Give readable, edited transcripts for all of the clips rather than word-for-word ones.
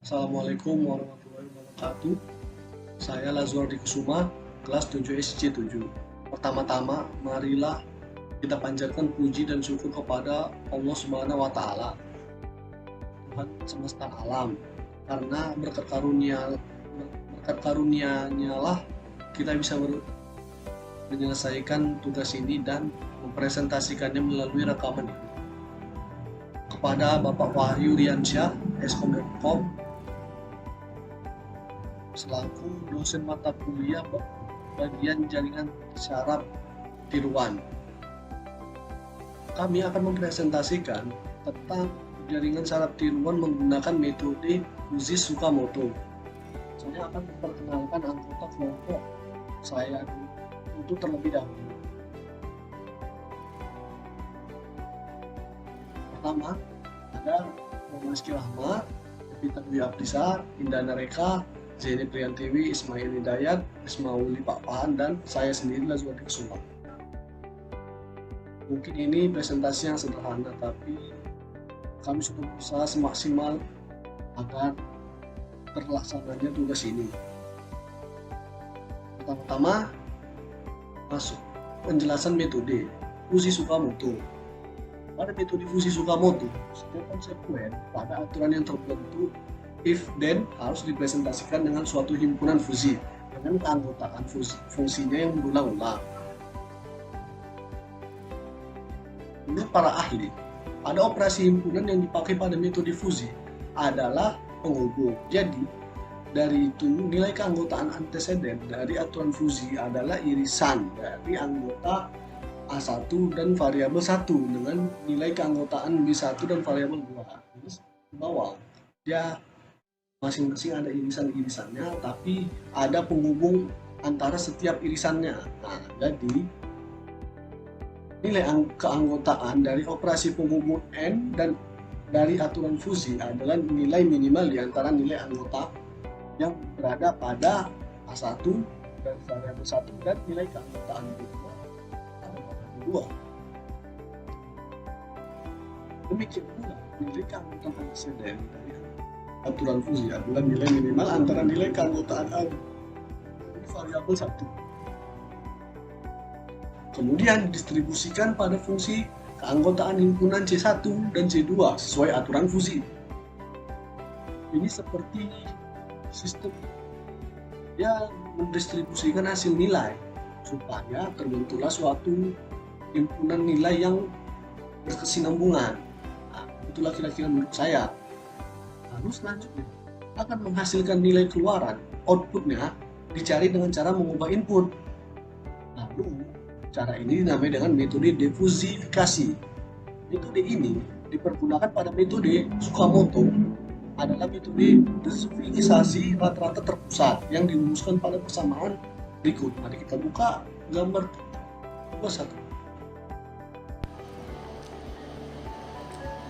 Assalamualaikum warahmatullahi wabarakatuh. Saya Lazwardi Kusuma, kelas 7 SC7. Pertama-tama, marilah kita panjatkan puji dan syukur kepada Allah Subhanahu wa Ta'ala, Tuhan semesta alam, karena berkat karunia-Nya lah kita bisa menyelesaikan tugas ini dan mempresentasikannya melalui rekaman ini. Kepada Bapak Wahyu Riansyah, Eskom selaku dosen mata kuliah bagian jaringan syaraf tiruan. Kami akan mempresentasikan tentang jaringan syaraf tiruan menggunakan metode Fujii Tsukamoto. Saya akan memperkenalkan anggota kelompok saya untuk terlebih dahulu. Pertama, ada Muhammad Rahma, Evita Dwi Abdisa, Indah Nareka, Zaini Priyantiwi, Ismail Hidayat, Ismauli Pak Pahan, dan saya sendiri Lazwardi Kusuma. Mungkin ini presentasi yang sederhana, tapi kami sudah berusaha semaksimal agar terlaksananya tugas ini. Pertama-tama, masuk penjelasan metode Fujii Tsukamoto. Pada metode Fujii Tsukamoto, setiap konsekuen pada aturan yang terbentuk if then harus dipresentasikan dengan suatu himpunan Fujii dengan keanggotaan fungsinya yang berulang-ulang. Menurut para ahli, pada operasi himpunan yang dipakai pada metode Fujii adalah penghubung. Jadi, dari itu nilai keanggotaan anteseden dari aturan Fujii adalah irisan dari anggota A1 dan variabel 1 dengan nilai keanggotaan B1 dan variabel 2. Terus di bawah dia masing-masing ada irisan-irisannya, tapi ada penghubung antara setiap irisannya. Nah, jadi nilai keanggotaan dari operasi penghubung N dan dari aturan Fujii adalah nilai minimal di antara nilai anggota yang berada pada A1 dan variabel 1 dan nilai keanggotaan B2 pada variabel 2. Demikian pula nilai keanggotaan anteseden dari aturan Fujii adalah nilai minimal antara nilai keanggotaan A dan variabel 1. Kemudian didistribusikan pada fungsi keanggotaan himpunan C1 dan C2 sesuai aturan Fujii. Ini seperti sistem yang mendistribusikan hasil nilai supaya terbentuklah suatu himpunan nilai yang berkesinambungan. Nah, itulah kira-kira menurut saya. Lalu selanjutnya akan menghasilkan nilai keluaran, outputnya dicari dengan cara mengubah input. Lalu cara ini dinamai dengan metode defusifikasi. Metode ini dipergunakan pada metode Tsukamoto adalah metode defusifikasi rata-rata terpusat yang dirumuskan pada persamaan berikut. Mari kita buka gambar 21.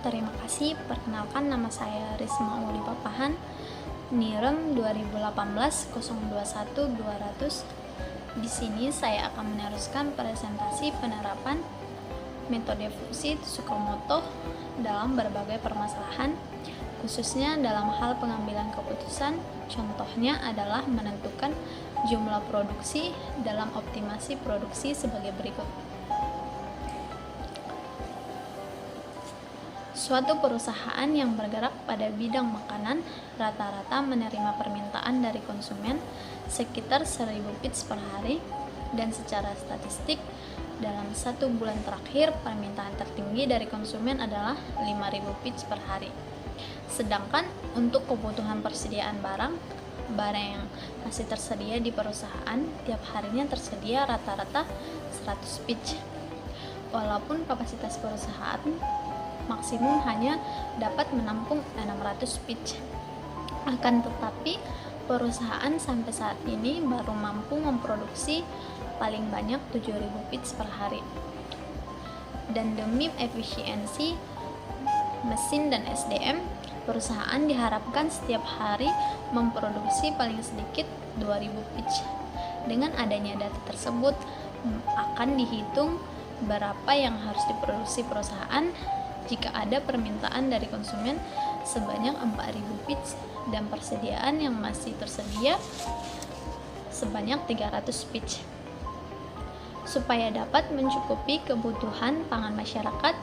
Terima kasih. Perkenalkan, nama saya Risma Uli Papahan, NIREM 2018-021-200. Di sini saya akan meneruskan presentasi penerapan metode Fujii Tsukamoto dalam berbagai permasalahan, khususnya dalam hal pengambilan keputusan. Contohnya adalah menentukan jumlah produksi dalam optimasi produksi sebagai berikut. Suatu perusahaan yang bergerak pada bidang makanan rata-rata menerima permintaan dari konsumen sekitar 1000 pizza per hari, dan secara statistik dalam 1 bulan terakhir permintaan tertinggi dari konsumen adalah 5000 pizza per hari. Sedangkan untuk kebutuhan persediaan barang yang masih tersedia di perusahaan, tiap harinya tersedia rata-rata 100 pizza. Walaupun kapasitas perusahaan maksimum hanya dapat menampung 600 pizza. Akan tetapi, perusahaan sampai saat ini baru mampu memproduksi paling banyak 7000 pizza per hari. Dan demi efisiensi mesin dan SDM, perusahaan diharapkan setiap hari memproduksi paling sedikit 2000 pizza. Dengan adanya data tersebut, akan dihitung berapa yang harus diproduksi perusahaan jika ada permintaan dari konsumen sebanyak 4000 pizza dan persediaan yang masih tersedia sebanyak 300 pitch. Supaya dapat mencukupi kebutuhan pangan masyarakat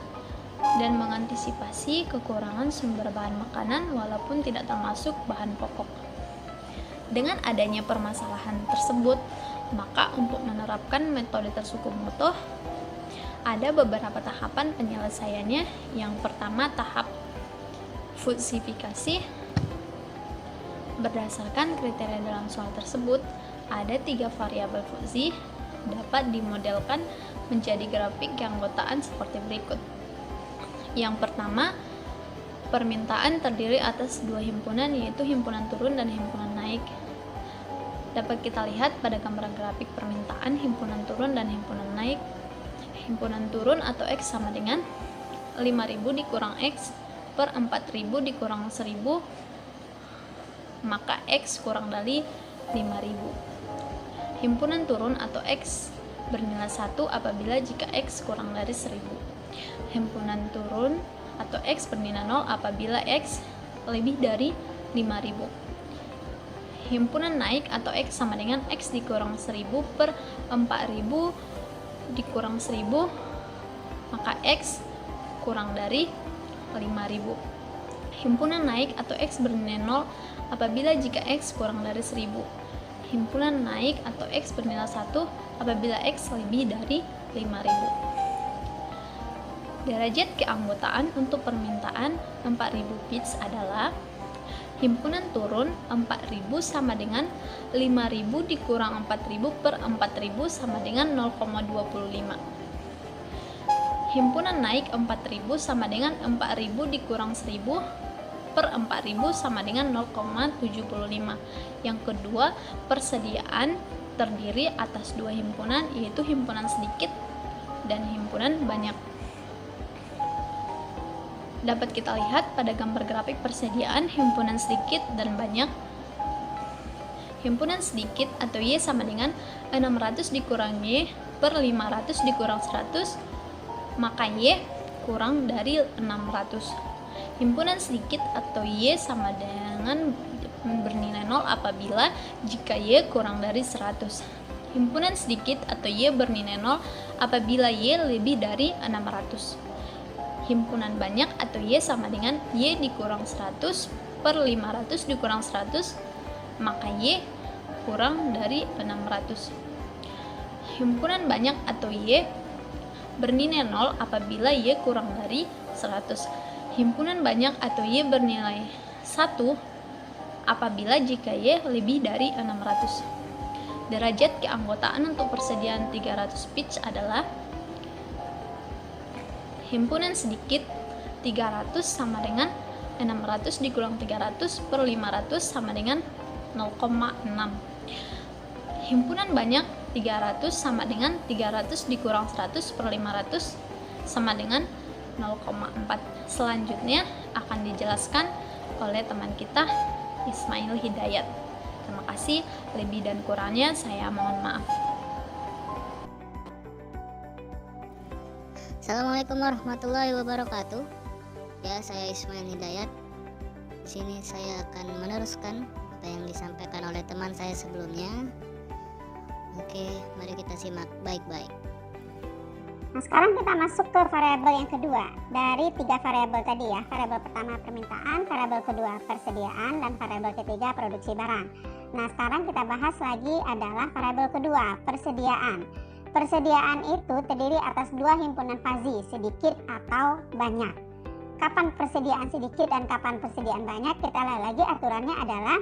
dan mengantisipasi kekurangan sumber bahan makanan walaupun tidak termasuk bahan pokok. Dengan adanya permasalahan tersebut, maka untuk menerapkan metode Tsukumoto ada beberapa tahapan penyelesaiannya. Yang pertama, tahap fusifikasi. Berdasarkan kriteria dalam soal tersebut, ada 3 variabel fungsi dapat dimodelkan menjadi grafik keanggotaan seperti berikut. Yang pertama, permintaan terdiri atas 2 himpunan, yaitu himpunan turun dan himpunan naik. Dapat kita lihat pada gambaran grafik permintaan himpunan turun dan himpunan naik. Himpunan turun atau X sama dengan 5.000 dikurang X per 4.000 dikurang 1.000, maka X kurang dari 5.000. Himpunan turun atau X bernilai 1 apabila jika X kurang dari 1.000. Himpunan turun atau X bernilai 0 apabila X lebih dari 5.000. Himpunan naik atau X sama dengan X dikurang 1.000 per 4.000 dikurang 1.000, maka X kurang dari 5.000. Himpunan naik atau X bernilai 0 apabila jika X kurang dari 1.000. Himpunan naik atau X bernilai 1 apabila X lebih dari 5.000. Derajat keanggotaan untuk permintaan 4.000 pitch adalah himpunan turun 4.000 sama dengan 5.000 dikurang 4.000 per 4.000 sama dengan 0,25. Himpunan naik 4.000 sama dengan 4.000 dikurang 1.000 per 4.000 sama dengan 0,75. Yang kedua, persediaan terdiri atas 2 himpunan, yaitu himpunan sedikit dan himpunan banyak. Dapat kita lihat pada gambar grafik persediaan himpunan sedikit dan banyak. Himpunan sedikit atau Y sama dengan 600 dikurang Y per 500 dikurang 100, maka Y kurang dari 600. Himpunan sedikit atau Y sama dengan bernilai 0 apabila jika Y kurang dari 100. Himpunan sedikit atau Y bernilai 0 apabila Y lebih dari 600. Himpunan banyak atau Y sama dengan Y dikurang 100 per 500 dikurang 100, maka Y kurang dari 600. Himpunan banyak atau Y bernilai 0 apabila Y kurang dari 100. Himpunan banyak atau Y bernilai 1 apabila jika Y lebih dari 600. Derajat keanggotaan untuk persediaan 300 pitch adalah himpunan sedikit 300 sama dengan 600 dikurang 300 per 500 sama dengan 0,6. Himpunan banyak 300 sama dengan 300 dikurang 100 per 500 sama dengan 0,4. Selanjutnya akan dijelaskan oleh teman kita Ismail Hidayat. Terima kasih, lebih dan kurangnya saya mohon maaf. Assalamualaikum warahmatullahi wabarakatuh. Ya, saya Ismail Hidayat. Di sini saya akan meneruskan apa yang disampaikan oleh teman saya sebelumnya. Oke, mari kita simak baik-baik. Nah, sekarang kita masuk ke variabel yang kedua dari 3 variabel tadi ya. Variabel pertama permintaan, variabel kedua persediaan, dan variabel ketiga produksi barang. Nah, sekarang kita bahas lagi adalah variabel kedua, persediaan. Persediaan itu terdiri atas 2 himpunan fazi, sedikit atau banyak. Kapan persediaan sedikit dan kapan persediaan banyak? Kita lihat lagi aturannya adalah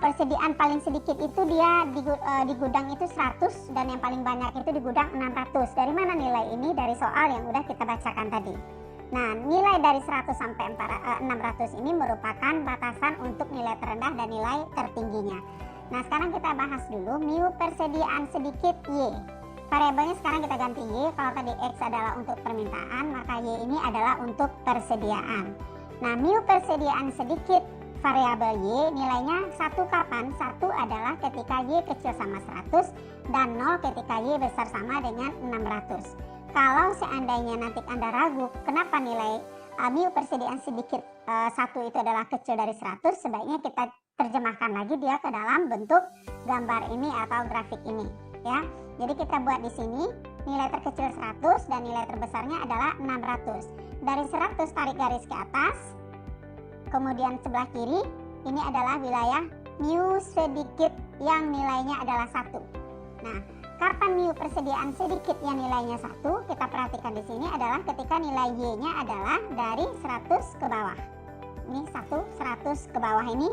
persediaan paling sedikit itu dia di gudang itu 100 dan yang paling banyak itu di gudang 600. Dari mana nilai ini? Dari soal yang udah kita bacakan tadi. Nah, nilai dari 100 sampai 600 ini merupakan batasan untuk nilai terendah dan nilai tertingginya. Nah, sekarang kita bahas dulu mu persediaan sedikit Y. Variabelnya sekarang kita ganti Y. Kalau tadi X adalah untuk permintaan, maka Y ini adalah untuk persediaan. Nah, mu persediaan sedikit variabel Y nilainya 1 kapan? 1 adalah ketika Y kecil sama 100 dan 0 ketika Y besar sama dengan 600. Kalau seandainya nanti Anda ragu kenapa nilai mu persediaan sedikit 1 itu adalah kecil dari 100, sebaiknya kita terjemahkan lagi dia ke dalam bentuk gambar ini atau grafik ini ya. Jadi kita buat di sini nilai terkecil 100 dan nilai terbesarnya adalah 600. Dari 100 tarik garis ke atas, kemudian sebelah kiri ini adalah wilayah mu sedikit yang nilainya adalah 1. Nah, kapan mu persediaan sedikit yang nilainya 1? Kita perhatikan di sini adalah ketika nilai y-nya adalah dari 100 ke bawah. Ini 100 ke bawah ini,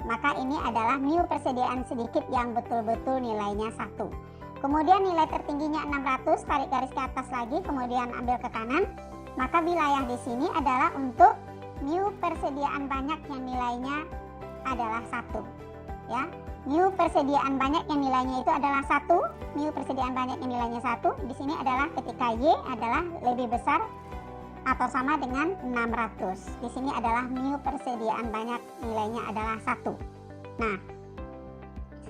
maka ini adalah mu persediaan sedikit yang betul-betul nilainya 1. Kemudian nilai tertingginya 600, tarik garis ke atas lagi, kemudian ambil ke kanan, maka wilayah di sini adalah untuk mu persediaan banyak yang nilainya adalah 1 ya. Mu persediaan banyak yang nilainya itu adalah 1, mu persediaan banyak yang nilainya 1 di sini adalah ketika y adalah lebih besar atau sama dengan 600. Di sini adalah mu persediaan banyak nilainya adalah 1. Nah,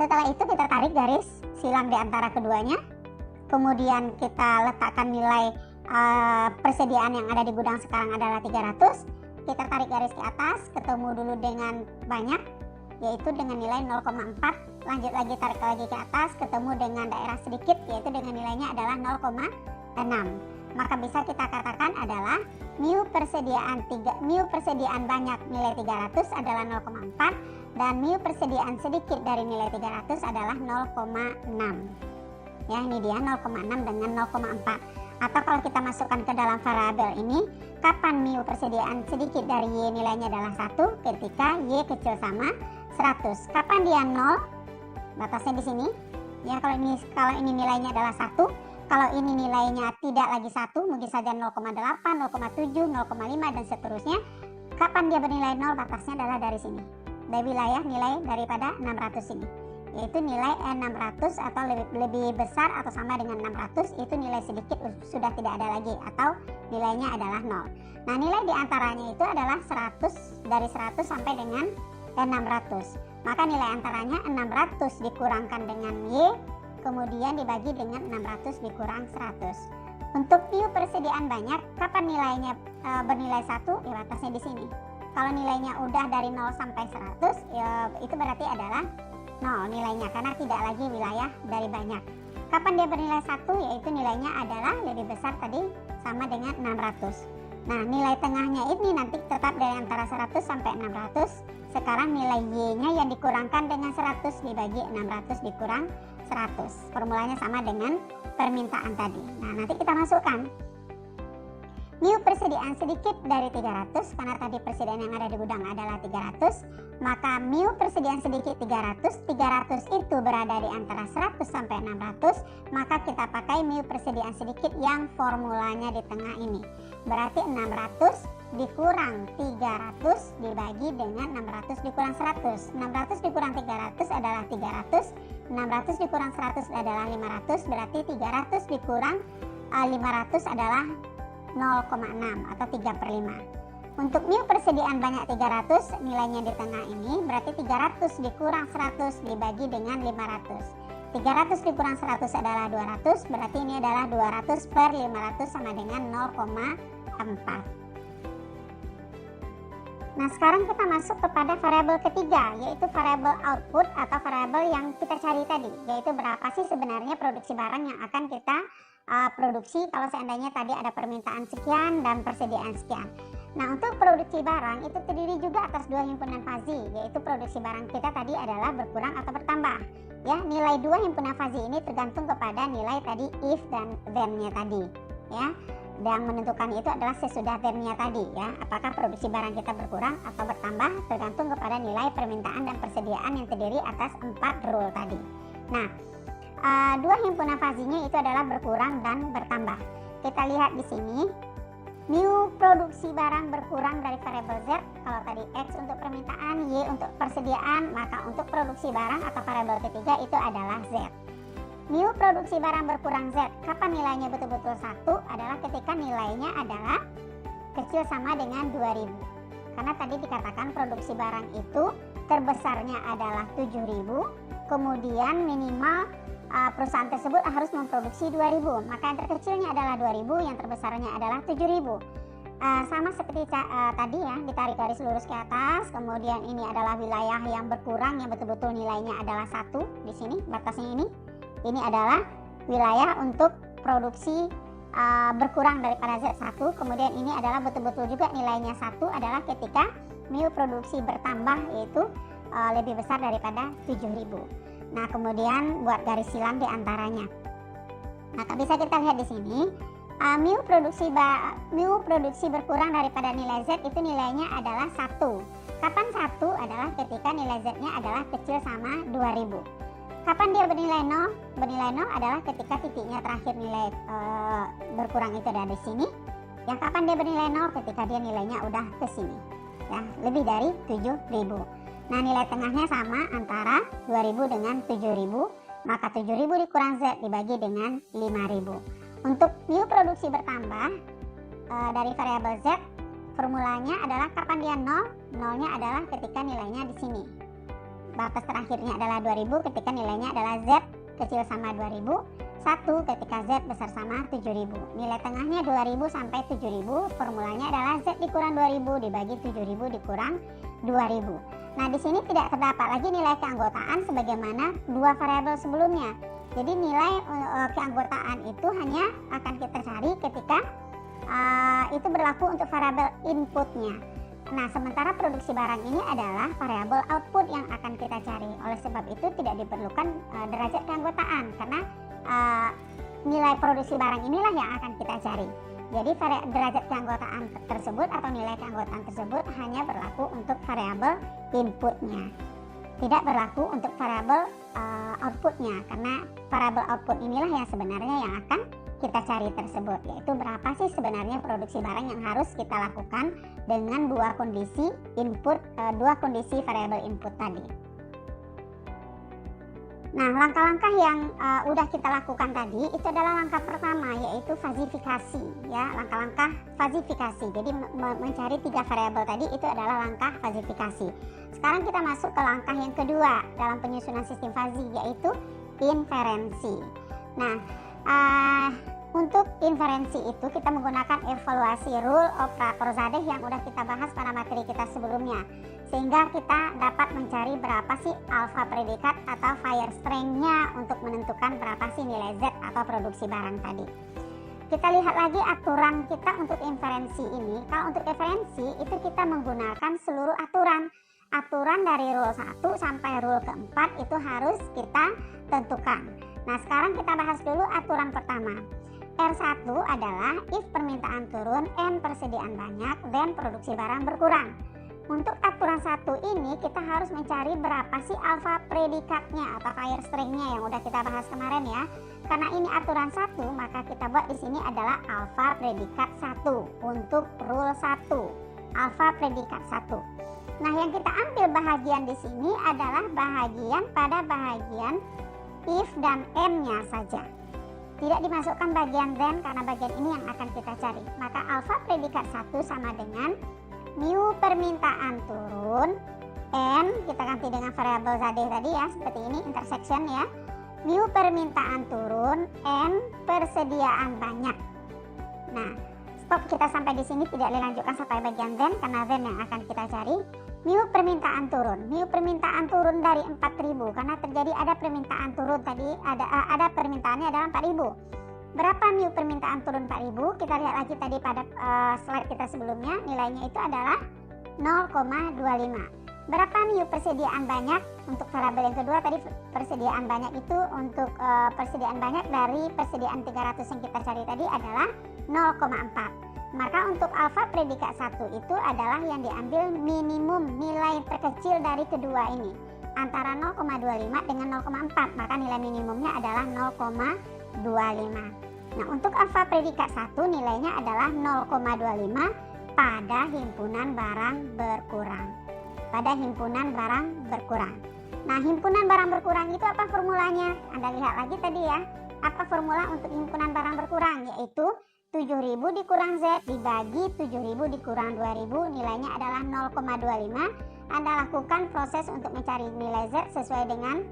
setelah itu kita tarik garis silang di antara keduanya, kemudian kita letakkan nilai persediaan yang ada di gudang sekarang adalah 300. Kita tarik garis ke atas, ketemu dulu dengan banyak, yaitu dengan nilai 0,4. Lanjut lagi tarik lagi ke atas, ketemu dengan daerah sedikit, yaitu dengan nilainya adalah 0,6. Maka bisa kita katakan adalah mu persediaan banyak nilai 300 adalah 0,4 dan mu persediaan sedikit dari nilai 300 adalah 0,6. Ya, ini dia 0,6 dengan 0,4. Atau kalau kita masukkan ke dalam variabel ini, kapan mu persediaan sedikit dari y nilainya adalah 1? Ketika y kecil sama 100. Kapan dia 0? Batasnya di sini. Ya, kalau ini nilainya adalah 1, kalau ini nilainya tidak lagi 1, mungkin saja 0,8, 0,7, 0,5 dan seterusnya. Kapan dia bernilai 0? Batasnya adalah dari sini. Dari wilayah nilai daripada 600 ini. Yaitu nilai 600 atau lebih besar atau sama dengan 600, itu nilai sedikit sudah tidak ada lagi atau nilainya adalah 0. Nah, nilai diantaranya itu adalah 100, dari 100 sampai dengan 600. Maka nilai antaranya 600 dikurangkan dengan y, kemudian dibagi dengan 600 dikurang 100. Untuk mu persediaan banyak, kapan nilainya bernilai 1? Ya, batasnya di sini. Kalau nilainya udah dari 0 sampai 100, ya, itu berarti adalah 0 nilainya karena tidak lagi wilayah dari banyak. Kapan dia bernilai 1? Yaitu nilainya adalah lebih besar tadi sama dengan 600. Nah, nilai tengahnya ini nanti tetap dari antara 100 sampai 600. Sekarang nilai y-nya yang dikurangkan dengan 100 dibagi 600 dikurang 100. Formulanya sama dengan permintaan tadi. Nah, nanti kita masukkan mu persediaan sedikit dari 300, karena tadi persediaan yang ada di gudang adalah 300, maka mu persediaan sedikit 300 itu berada di antara 100 sampai 600, maka kita pakai mu persediaan sedikit yang formulanya di tengah ini. Berarti 600 dikurang 300 dibagi dengan 600 dikurang 100. 600 dikurang 300 adalah 300, 600 dikurang 100 adalah 500, berarti 300 dikurang 500 adalah 0,6 atau 3/5. Untuk mu persediaan banyak 300, nilainya di tengah ini, berarti 300 dikurang 100 dibagi dengan 500. 300 dikurang 100 adalah 200, berarti ini adalah 200 per 500 sama dengan 0,4. Nah, sekarang kita masuk kepada variabel ketiga, yaitu variabel output atau variabel yang kita cari tadi, yaitu berapa sih sebenarnya produksi barang yang akan kita produksi kalau seandainya tadi ada permintaan sekian dan persediaan sekian. Nah, untuk produksi barang itu terdiri juga atas dua himpunan fazi, yaitu produksi barang kita tadi adalah berkurang atau bertambah. Ya, nilai dua himpunan fazi ini tergantung kepada nilai tadi if dan then-nya tadi. Ya, yang menentukan itu adalah sesudah then-nya tadi. Ya, apakah produksi barang kita berkurang atau bertambah tergantung kepada nilai permintaan dan persediaan yang terdiri atas 4 rule tadi. Nah, dua himpunan fazinya itu adalah berkurang dan bertambah. Kita lihat di sini, mu produksi barang berkurang dari variabel Z. Kalau tadi X untuk permintaan, Y untuk persediaan, maka untuk produksi barang atau variabel ketiga itu adalah Z. Mu produksi barang berkurang Z, kapan nilainya betul-betul 1? Adalah ketika nilainya adalah kecil sama dengan 2000. Karena tadi dikatakan produksi barang itu terbesarnya adalah 7000, kemudian minimal perusahaan tersebut harus memproduksi 2000, maka yang terkecilnya adalah 2000, yang terbesarnya adalah 7000. sama seperti tadi ya, ditarik garis lurus ke atas. Kemudian ini adalah wilayah yang berkurang, yang betul-betul nilainya adalah 1 di sini, batasnya ini. Ini adalah wilayah untuk produksi berkurang daripada Z1. Kemudian ini adalah betul-betul juga nilainya 1 adalah ketika mu produksi bertambah, yaitu lebih besar daripada 7.000. Nah, kemudian buat garis silang di antaranya. Nah, bisa kita lihat di sini, mu produksi berkurang daripada nilai Z itu nilainya adalah 1. Kapan 1 adalah ketika nilai Z-nya adalah kecil sama 2000. Kapan dia bernilai 0? Bernilai 0 adalah ketika titiknya terakhir nilai berkurang itu ada di sini. Yang kapan dia bernilai 0? Ketika dia nilainya udah ke sini. Ya, lebih dari 7.000. Nah, nilai tengahnya sama antara 2000 dengan 7000, maka 7000 dikurang Z dibagi dengan 5000. Untuk mu produksi bertambah dari variabel Z, formulanya adalah kapan dia 0? Nolnya adalah ketika nilainya di sini. Batas terakhirnya adalah 2000 ketika nilainya adalah Z kecil sama 2000. 1 ketika Z besar sama 7000. Nilai tengahnya 2000 sampai 7000, formulanya adalah Z dikurang 2000 dibagi 7000 dikurang 2000. Nah, di sini tidak terdapat lagi nilai keanggotaan sebagaimana dua variabel sebelumnya. Jadi nilai keanggotaan itu hanya akan kita cari ketika itu berlaku untuk variabel inputnya. Nah, sementara produksi barang ini adalah variabel output yang akan kita cari. Oleh sebab itu tidak diperlukan derajat keanggotaan, karena nilai produksi barang inilah yang akan kita cari. Jadi derajat keanggotaan tersebut atau nilai keanggotaan tersebut hanya berlaku untuk variabel inputnya, tidak berlaku untuk variabel outputnya, karena variabel output inilah yang sebenarnya yang akan kita cari tersebut, yaitu berapa sih sebenarnya produksi barang yang harus kita lakukan dengan dua kondisi input, dua kondisi variabel input tadi. Nah, langkah-langkah yang udah kita lakukan tadi itu adalah langkah pertama, yaitu fazifikasi ya, langkah-langkah fazifikasi. Jadi mencari tiga variabel tadi itu adalah langkah fazifikasi. Sekarang kita masuk ke langkah yang kedua dalam penyusunan sistem fazi, yaitu inferensi. Nah, untuk inferensi itu kita menggunakan evaluasi rule operator Zadeh yang udah kita bahas pada materi kita sebelumnya, sehingga kita dapat mencari berapa sih alfa predikat atau fire strength-nya untuk menentukan berapa sih nilai Z atau produksi barang tadi. Kita lihat lagi aturan kita untuk inferensi ini. Kalau untuk inferensi itu kita menggunakan seluruh aturan dari rule 1 sampai rule keempat itu harus kita tentukan. Nah, sekarang kita bahas dulu aturan pertama. R1 adalah if permintaan turun, N persediaan banyak, then produksi barang berkurang. Untuk aturan 1 ini kita harus mencari berapa sih alfa predikatnya atau fire strength-nya yang udah kita bahas kemarin ya. Karena ini aturan 1, maka kita buat di sini adalah alfa predikat 1 untuk rule 1. Alfa predikat 1. Nah, yang kita ambil bahagian di sini adalah bahagian pada bahagian if dan N-nya saja. Tidak dimasukkan bagian then karena bagian ini yang akan kita cari. Maka alfa predikat 1 sama dengan mu permintaan turun, N kita ganti dengan variabel Zadeh tadi ya, seperti ini intersection ya. Mu permintaan turun, N persediaan banyak. Nah, stop kita sampai di sini, tidak dilanjutkan sampai bagian then karena then yang akan kita cari. Mu permintaan turun dari 4.000 karena terjadi ada permintaan turun tadi, ada permintaannya adalah 4.000. Berapa mu permintaan turun 4.000? Kita lihat lagi tadi pada slide kita sebelumnya, nilainya itu adalah 0,25. Berapa mu persediaan banyak? Untuk variabel yang kedua tadi persediaan banyak itu untuk persediaan banyak dari persediaan 300 yang kita cari tadi adalah 0,4. Maka untuk alfa predikat 1 itu adalah yang diambil minimum nilai terkecil dari kedua ini, antara 0,25 dengan 0,4, maka nilai minimumnya adalah 0,25. Nah, untuk alfa predikat 1 nilainya adalah 0,25 pada himpunan barang berkurang. Pada himpunan barang berkurang. Nah, himpunan barang berkurang itu apa formulanya? Anda lihat lagi tadi ya. Apa formula untuk himpunan barang berkurang? Yaitu 7.000 dikurang Z dibagi 7.000 dikurang 2.000, nilainya adalah 0,25. Anda lakukan proses untuk mencari nilai Z sesuai dengan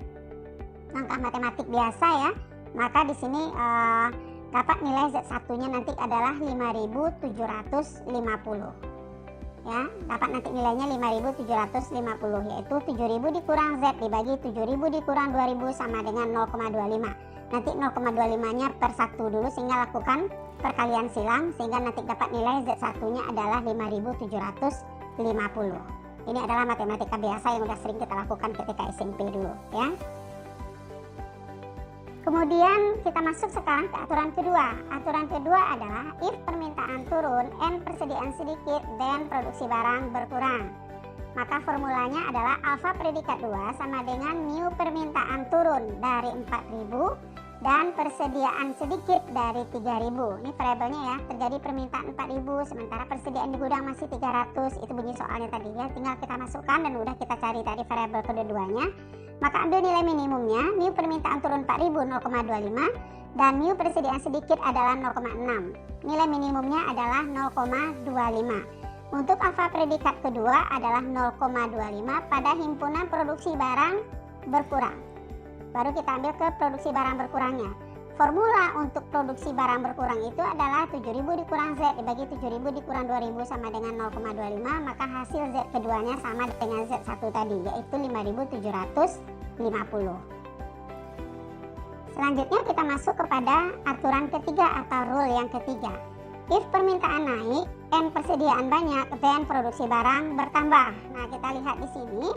langkah matematik biasa ya. Maka di sini dapat nilai Z1-nya nanti adalah 5.750. Ya, dapat nanti nilainya 5.750, yaitu 7.000 dikurang Z dibagi 7.000 dikurang 2.000 sama dengan 0,25. Nanti 0,25-nya per 1 dulu sehingga lakukan perkalian silang sehingga nanti dapat nilai Z1-nya adalah 5.750. Ini adalah matematika biasa yang sudah sering kita lakukan ketika SMP dulu, ya. Kemudian kita masuk sekarang ke aturan kedua. Aturan kedua adalah if permintaan turun and persediaan sedikit, then produksi barang berkurang. Maka formulanya adalah alfa predikat 2 sama dengan mu permintaan turun dari 4.000 dan persediaan sedikit dari 3.000. Ini variabelnya ya, terjadi permintaan 4.000 sementara persediaan di gudang masih 300. Itu bunyi soalnya tadi ya, tinggal kita masukkan dan udah kita cari tadi variabel kedua-duanya. Maka ambil nilai minimumnya, mu permintaan turun 4.000 0,25 dan mu persediaan sedikit adalah 0,6. Nilai minimumnya adalah 0,25. Untuk alfa predikat kedua adalah 0,25 pada himpunan produksi barang berkurang. Baru kita ambil ke produksi barang berkurangnya. Formula untuk produksi barang berkurang itu adalah 7.000 dikurang Z dibagi 7.000 dikurang 2.000 sama dengan 0,25, maka hasil Z keduanya sama dengan Z1 tadi, yaitu 5.750. Selanjutnya kita masuk kepada aturan ketiga atau rule yang ketiga. If permintaan naik and persediaan banyak, then produksi barang bertambah. Nah, kita lihat di sini.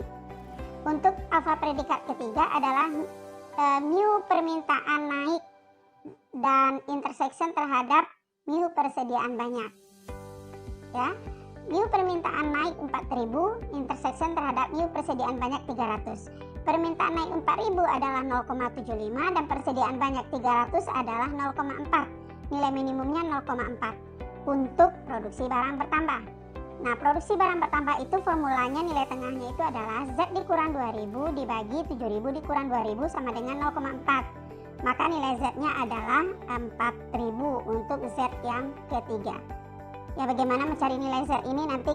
Untuk alfa predikat ketiga adalah mu permintaan naik dan intersection terhadap mu persediaan banyak. Ya, mu permintaan naik 4.000, intersection terhadap mu persediaan banyak 300. Permintaan naik 4.000 adalah 0,75 dan persediaan banyak 300 adalah 0,4. Nilai minimumnya 0,4 untuk produksi barang bertambah. Nah, produksi barang bertambah itu formulanya nilai tengahnya itu adalah Z dikurang 2.000 dibagi 7.000 dikurang 2.000 sama dengan 0,4. Maka nilai Z-nya adalah 4.000 untuk Z yang ketiga. Ya, bagaimana mencari nilai Z ini nanti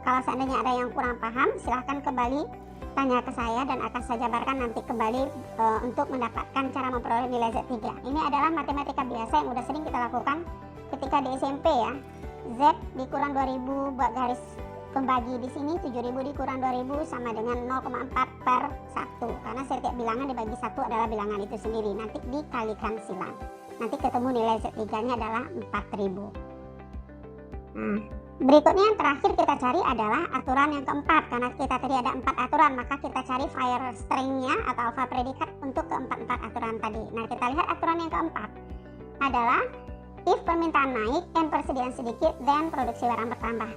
kalau seandainya ada yang kurang paham, silahkan kembali tanya ke saya dan akan saya jabarkan nanti kembali untuk mendapatkan cara memperoleh nilai Z3. Ini adalah matematika biasa yang udah sering kita lakukan ketika di SMP ya. Z dikurang 2.000 buat garis pembagi di sini, 7.000 dikurang 2.000 sama dengan 0,4 per 1. Karena setiap bilangan dibagi 1 adalah bilangan itu sendiri. Nanti dikalikan silang. Nanti ketemu nilai Z3-nya adalah 4.000. Berikutnya yang terakhir kita cari adalah aturan yang keempat. Karena kita tadi ada 4 aturan, maka kita cari fire string-nya atau alfa predikat untuk keempat-empat aturan tadi. Nah, kita lihat aturan yang keempat adalah if permintaan naik and persediaan sedikit, then produksi barang bertambah.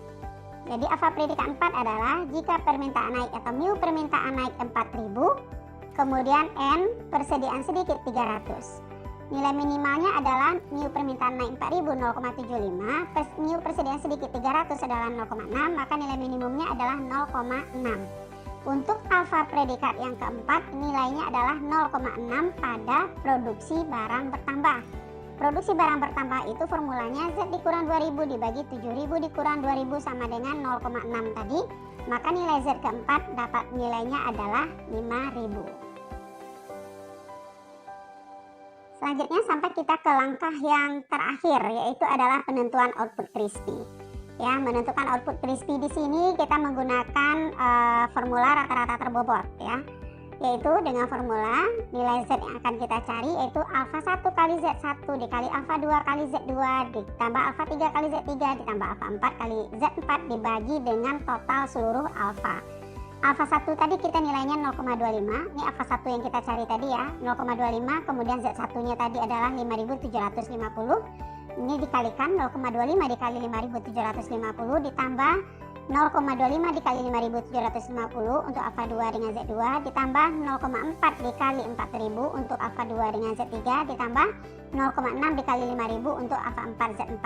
Jadi alfa predikat 4 adalah jika permintaan naik atau mu permintaan naik 4.000, kemudian n persediaan sedikit 300. Nilai minimalnya adalah mu permintaan naik 4.000 0,75, mu persediaan sedikit 300 adalah 0,6, maka nilai minimumnya adalah 0,6. Untuk alfa predikat yang keempat nilainya adalah 0,6 pada produksi barang bertambah. Produksi barang bertambah itu formulanya Z dikurang 2.000 dibagi 7.000 dikurang 2.000 sama dengan 0,6 tadi. Maka nilai Z keempat dapat nilainya adalah 5.000. Selanjutnya sampai kita ke langkah yang terakhir, yaitu adalah penentuan output crispy. Ya, menentukan output crispy di sini kita menggunakan formula rata-rata terbobot ya. Yaitu dengan formula nilai Z yang akan kita cari yaitu alfa 1 kali Z1 dikali alfa 2 kali Z2 ditambah alfa 3 kali Z3 ditambah alfa 4 kali Z4 dibagi dengan total seluruh alfa. Alfa 1 tadi kita nilainya 0,25. Ini alfa 1 yang kita cari tadi ya, 0,25. Kemudian Z1-nya tadi adalah 5.750. Ini dikalikan 0,25 dikali 5.750 ditambah 0,25 dikali 5.750 untuk alfa 2 dengan Z2 ditambah 0,4 dikali 4.000 untuk alfa 2 dengan Z3 ditambah 0,6 dikali 5.000 untuk alfa 4 Z4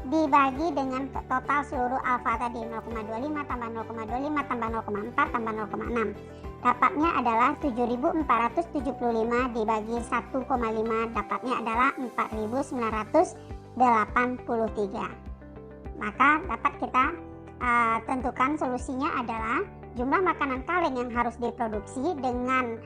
dibagi dengan total seluruh alfa tadi 0,25 tambah 0,25 tambah 0,4 tambah 0,6. Dapatnya adalah 7.475 dibagi 1,5, dapatnya adalah 4.983. Maka dapat kita tentukan solusinya adalah jumlah makanan kaleng yang harus diproduksi dengan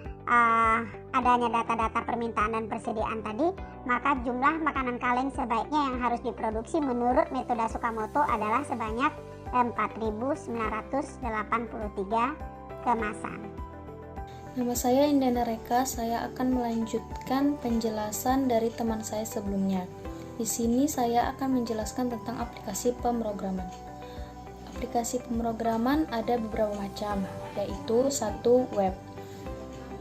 adanya data-data permintaan dan persediaan tadi, maka jumlah makanan kaleng sebaiknya yang harus diproduksi menurut metode Tsukamoto adalah sebanyak 4.983 kemasan. Nama saya Indana Reka, saya akan melanjutkan penjelasan dari teman saya sebelumnya. Di sini saya akan menjelaskan tentang aplikasi pemrograman. Aplikasi pemrograman ada beberapa macam, yaitu 1. Web.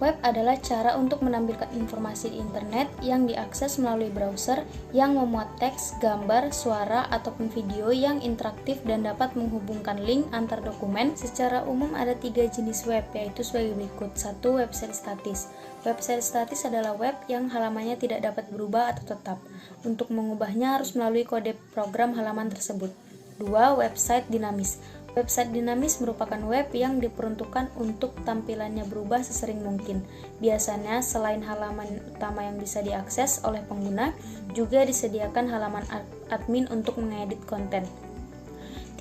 Web adalah cara untuk menampilkan informasi di internet yang diakses melalui browser yang memuat teks, gambar, suara, ataupun video yang interaktif dan dapat menghubungkan link antar dokumen. Secara umum ada 3 jenis web, yaitu sebagai berikut. 1. Website statis. Website statis adalah web yang halamannya tidak dapat berubah atau tetap. Untuk mengubahnya harus melalui kode program halaman tersebut. 2. Website dinamis. Website dinamis merupakan web yang diperuntukkan untuk tampilannya berubah sesering mungkin. Biasanya, selain halaman utama yang bisa diakses oleh pengguna, juga disediakan halaman admin untuk mengedit konten.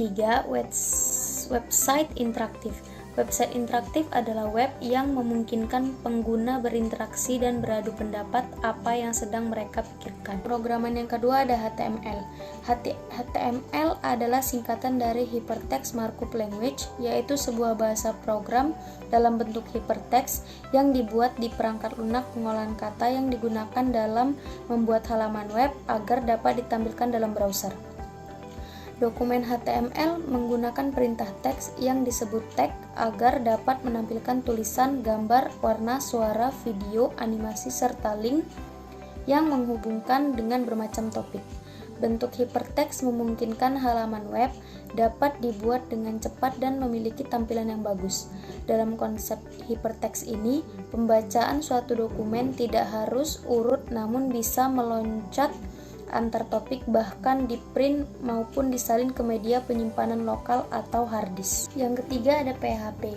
3. Website interaktif. Website interaktif adalah web yang memungkinkan pengguna berinteraksi dan beradu pendapat apa yang sedang mereka pikirkan. Programan yang kedua ada HTML. HTML adalah singkatan dari Hypertext Markup Language, yaitu sebuah bahasa program dalam bentuk hypertext yang dibuat di perangkat lunak pengolahan kata yang digunakan dalam membuat halaman web agar dapat ditampilkan dalam browser. Dokumen HTML menggunakan perintah teks yang disebut tag agar dapat menampilkan tulisan, gambar, warna, suara, video, animasi, serta link yang menghubungkan dengan bermacam topik. Bentuk hypertext memungkinkan halaman web dapat dibuat dengan cepat dan memiliki tampilan yang bagus. Dalam konsep hypertext ini, pembacaan suatu dokumen tidak harus urut namun bisa meloncat antar topik, bahkan di print maupun disalin ke media penyimpanan lokal atau hard disk. Yang ketiga ada PHP.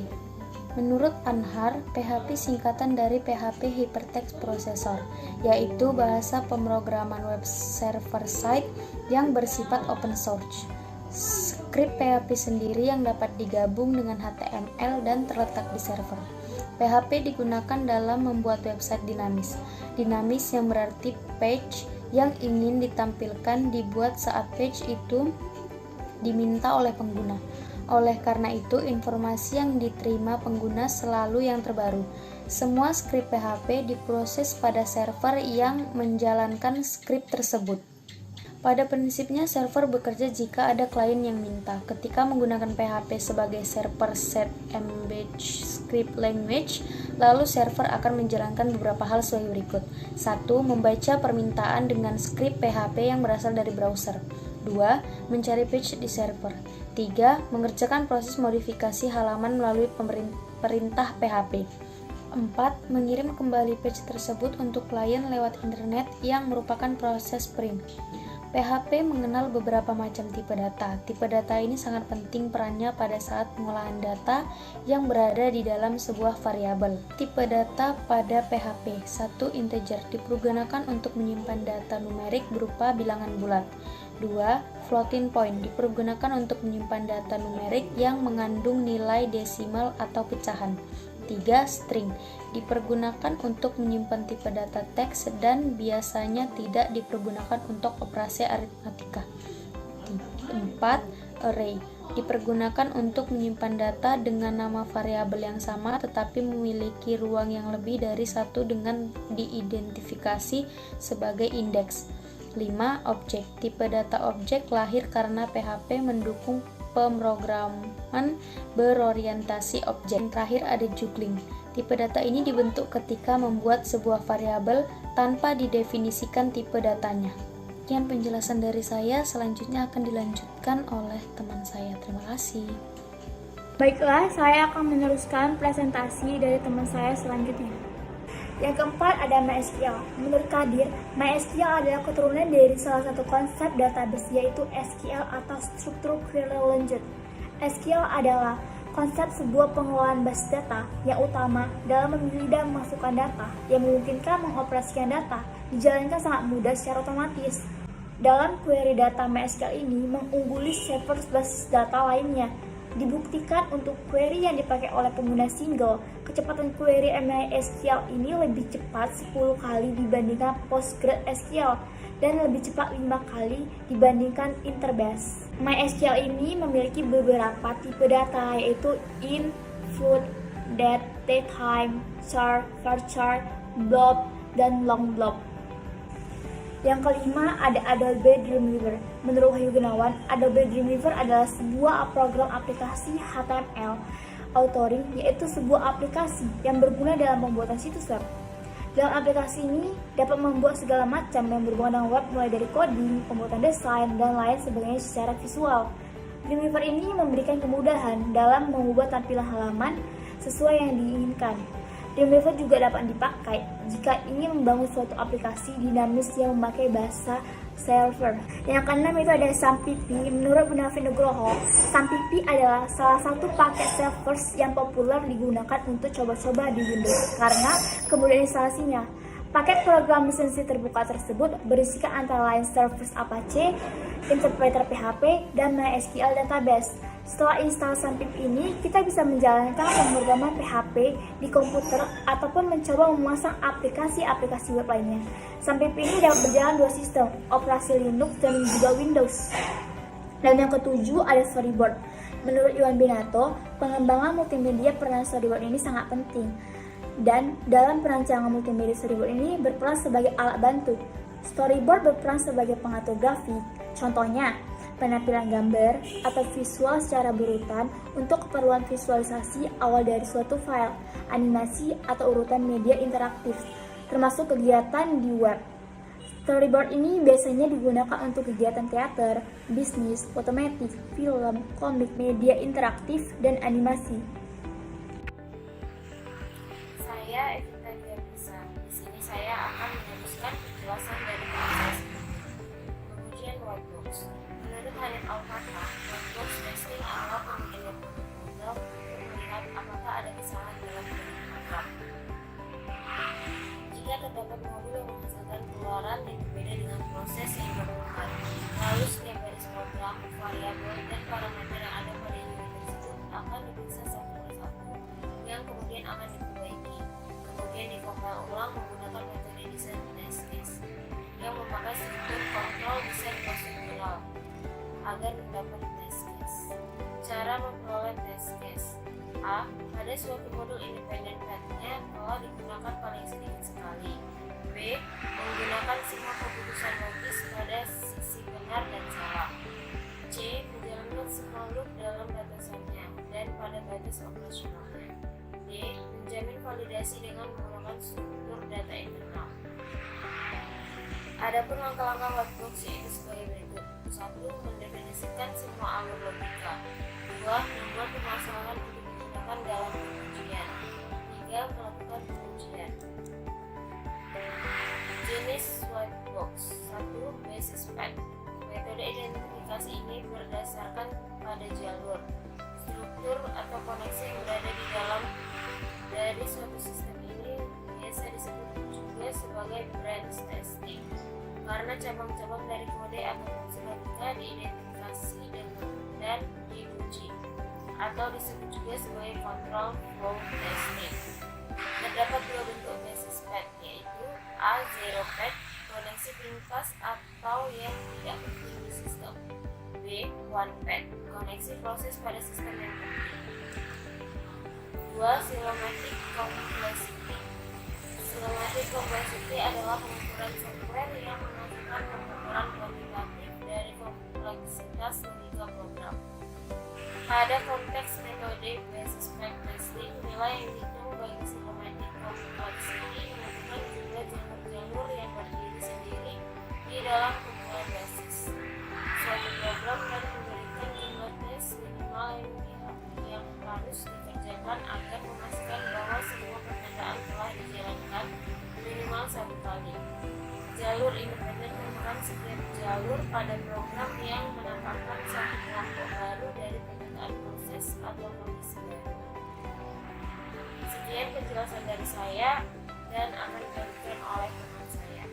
Menurut Anhar, PHP singkatan dari PHP Hypertext Processor, yaitu bahasa pemrograman web server side yang bersifat open source. Skrip PHP sendiri yang dapat digabung dengan HTML dan terletak di server. PHP digunakan dalam membuat website dinamis. Dinamis yang berarti page yang ingin ditampilkan dibuat saat page itu diminta oleh pengguna. Oleh karena itu, informasi yang diterima pengguna selalu yang terbaru. Semua skrip PHP diproses pada server yang menjalankan skrip tersebut. Pada prinsipnya, server bekerja jika ada klien yang minta. Ketika menggunakan PHP sebagai server set embed script language, lalu server akan menjalankan beberapa hal sebagai berikut. 1. Membaca permintaan dengan skrip PHP yang berasal dari browser. 2. Mencari page di server. 3. Mengerjakan proses modifikasi halaman melalui perintah PHP. 4. Mengirim kembali page tersebut untuk klien lewat internet yang merupakan proses print. PHP mengenal beberapa macam tipe data. Tipe data ini sangat penting perannya pada saat pengolahan data yang berada di dalam sebuah variabel. Tipe data pada PHP. 1. Integer, dipergunakan untuk menyimpan data numerik berupa bilangan bulat. 2. Floating point, dipergunakan untuk menyimpan data numerik yang mengandung nilai desimal atau pecahan. 3. String, dipergunakan untuk menyimpan tipe data teks dan biasanya tidak dipergunakan untuk operasi aritmatika. 4. Array, dipergunakan untuk menyimpan data dengan nama variabel yang sama tetapi memiliki ruang yang lebih dari satu dengan diidentifikasi sebagai indeks. 5. Objek, tipe data objek lahir karena PHP mendukung pemrograman berorientasi objek. Yang terakhir ada juggling. Tipe data ini dibentuk ketika membuat sebuah variabel tanpa didefinisikan tipe datanya. Sekian penjelasan dari saya, selanjutnya akan dilanjutkan oleh teman saya. Terima kasih. Baiklah, saya akan meneruskan presentasi dari teman saya selanjutnya. Yang keempat ada MySQL. Menurut Kadir, MySQL adalah keturunan dari salah satu konsep database yaitu SQL atau Structured Query Language. SQL adalah konsep sebuah pengelolaan base data yang utama dalam memilih dan memasukkan data yang memungkinkan mengoperasikan data dijalankan sangat mudah secara otomatis. Dalam query data MySQL ini mengungguli server basis data lainnya. Dibuktikan untuk query yang dipakai oleh pengguna single, kecepatan query MySQL ini lebih cepat 10 kali dibandingkan PostgreSQL dan lebih cepat 5 kali dibandingkan Interbase. MySQL ini memiliki beberapa tipe data, yaitu int, float, date, datetime, char, varchar, blob, dan long blob. Yang kelima ada Adobe Dreamweaver. Menurut Wahyu Gunawan, Adobe Dreamweaver adalah sebuah program aplikasi HTML authoring, yaitu sebuah aplikasi yang berguna dalam pembuatan situs web. Dalam aplikasi ini dapat membuat segala macam yang berhubungan dengan web, mulai dari coding, pembuatan desain, dan lain sebagainya secara visual. Dreamweaver ini memberikan kemudahan dalam mengubah tampilan halaman sesuai yang diinginkan. Dreamweaver juga dapat dipakai jika ingin membangun suatu aplikasi dinamis yang memakai bahasa server. Yang keenam itu ada SAMPP. Menurut Gunawan Nugroho, SAMPP adalah salah satu paket servers yang populer digunakan untuk coba-coba di Windows karena kemudian instalasinya. Paket program lisensi terbuka tersebut berisikan antara lain servers Apache, interpreter PHP, dan MySQL database. Setelah install SAMPP ini, kita bisa menjalankan pemrograman PHP di komputer ataupun mencoba memasang aplikasi-aplikasi web lainnya. SAMPP ini dapat berjalan dua sistem, operasi Linux dan juga Windows. Dan yang ketujuh ada Storyboard. Menurut Iwan Binato, pengembangan multimedia peran Storyboard ini sangat penting. Dan dalam perancangan multimedia, Storyboard ini berperan sebagai alat bantu. Storyboard berperan sebagai pengatur grafik. Contohnya, penampilan gambar atau visual secara berurutan untuk keperluan visualisasi awal dari suatu file, animasi atau urutan media interaktif, termasuk kegiatan di web. Storyboard ini biasanya digunakan untuk kegiatan teater, bisnis, otomotif, film, komik, media interaktif, dan animasi. Saya Evita Dianisa. Di sini saya akan meneruskan penjelasan dari proses pengujian whitebox. Menurut Hanif Al-Fatah, whitebox testing adalah pengujian model untuk melihat apakah ada kesalahan dalam program. Jika terdapat modul yang menghasilkan keluaran yang berbeda dengan proses yang dilakukan, lalu setiap baris program, variabel, dan parameter yang ada pada unit tersebut akan diperiksa satu persatu, yang kemudian akan diperbaiki. Kemudian dikompil ulang menggunakan metode desain test case yang memakai struktur kontrol desain prosedural agar mendapat test case. Cara memperoleh test case: A. Pada suatu modul independen path-nya telah digunakan paling sedikit sekali. B. Menggunakan semua keputusan logis pada sisi benar dan salah. C. Menjalankan semua loop dalam batasannya dan pada batas operasionalnya. D. Menjamin validasi dengan menggunakan struktur data internal. Adapun langkah-langkah whitebox yaitu sebagai berikut. 1. Mendefinisikan semua alur logika. 2. Membuat permasalahan untuk digunakan dalam pengujian. 3. Melakukan pengujian. Jenis whitebox. 1. Basis path. Metode identifikasi ini berdasarkan pada jalur, struktur atau koneksi yang berada di dalam dari suatu sistem ini biasa disebut juga sebagai branch testing karena cabang-cabang dari kode atau fungsi logika diidentifikasi dan diuji, atau disebut juga sebagai control flow testing. Terdapat dua bentuk basis path, yaitu A. Zero path, koneksi pintas atau yang tidak penting di sistem. B. One path, koneksi proses pada sistem yang penting. 2. Semantic complexity. Semantic complexity adalah pengukuran software yang menghasilkan pengukuran kuantitatif dari kompleksitas logika program. Pada konteks metode basis path testing, nilai yang dihitung bagi semantic complexity menentukan jumlah jalur-jalur yang berdiri sendiri di dalam kumpulan basis suatu program dan memberikan jumlah tes minimal yang harus dikerjakan agar memastikan bahwa semua pertandaan telah dijalankan minimal satu kali. Jalur independen merupakan setiap jalur pada program yang menampakkan satu kelompok baru dari pertandaan proses atau kondisi baru. Sekian penjelasan dari saya dan akan dilanjutkan oleh teman saya.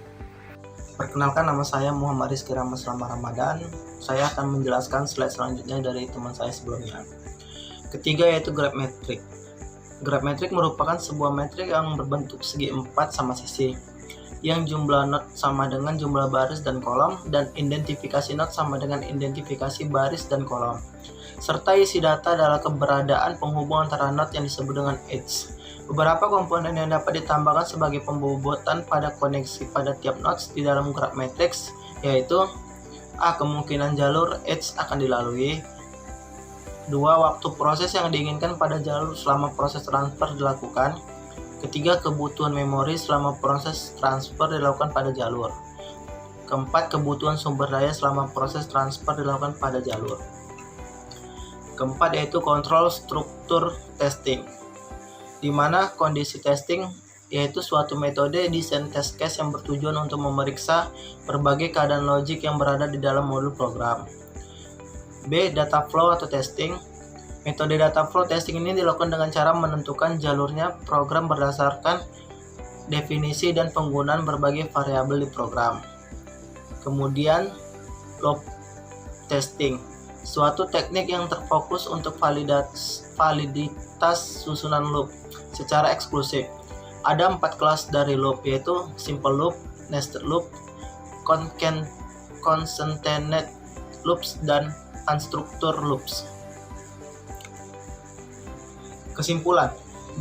Perkenalkan, nama saya Muhammad Rizky Ramadan. Saya akan menjelaskan slide selanjutnya dari teman saya sebelumnya. Ketiga yaitu graph metrik. Graph metrik merupakan sebuah metrik yang berbentuk segi 4 sama sisi, yang jumlah not sama dengan jumlah baris dan kolom, dan identifikasi not sama dengan identifikasi baris dan kolom, serta isi data adalah keberadaan penghubung antara not yang disebut dengan edge. Beberapa komponen yang dapat ditambahkan sebagai pembobotan pada koneksi pada tiap nodes di dalam graph matrix yaitu A. Kemungkinan jalur edge akan dilalui. 2. Waktu proses yang diinginkan pada jalur selama proses transfer dilakukan. Ketiga, kebutuhan memori selama proses transfer dilakukan pada jalur. Keempat, kebutuhan sumber daya selama proses transfer dilakukan pada jalur. Keempat yaitu kontrol struktur testing, di mana kondisi testing yaitu suatu metode desain test case yang bertujuan untuk memeriksa berbagai keadaan logik yang berada di dalam modul program. B. Data flow atau testing. Metode data flow testing ini dilakukan dengan cara menentukan jalurnya program berdasarkan definisi dan penggunaan berbagai variabel di program. Kemudian loop testing, suatu teknik yang terfokus untuk validitas susunan loop secara eksklusif. Ada 4 kelas dari loop yaitu simple loop, nested loop, concatenated loops, dan unstructured loops. Kesimpulan,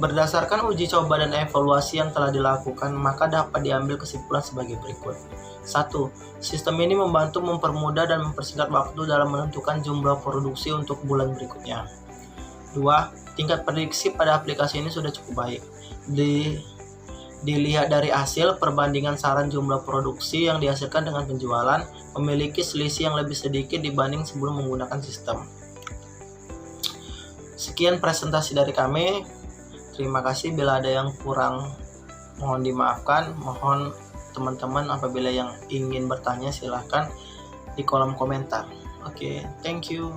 berdasarkan uji coba dan evaluasi yang telah dilakukan, maka dapat diambil kesimpulan sebagai berikut. 1. Sistem ini membantu mempermudah dan mempersingkat waktu dalam menentukan jumlah produksi untuk bulan berikutnya. 2. Tingkat prediksi pada aplikasi ini sudah cukup baik. Dilihat dari hasil perbandingan saran jumlah produksi yang dihasilkan dengan penjualan memiliki selisih yang lebih sedikit dibanding sebelum menggunakan sistem. Sekian presentasi dari kami. Terima kasih. Bila ada yang kurang mohon dimaafkan. Mohon teman-teman apabila yang ingin bertanya silahkan di kolom komentar. Oke, thank you.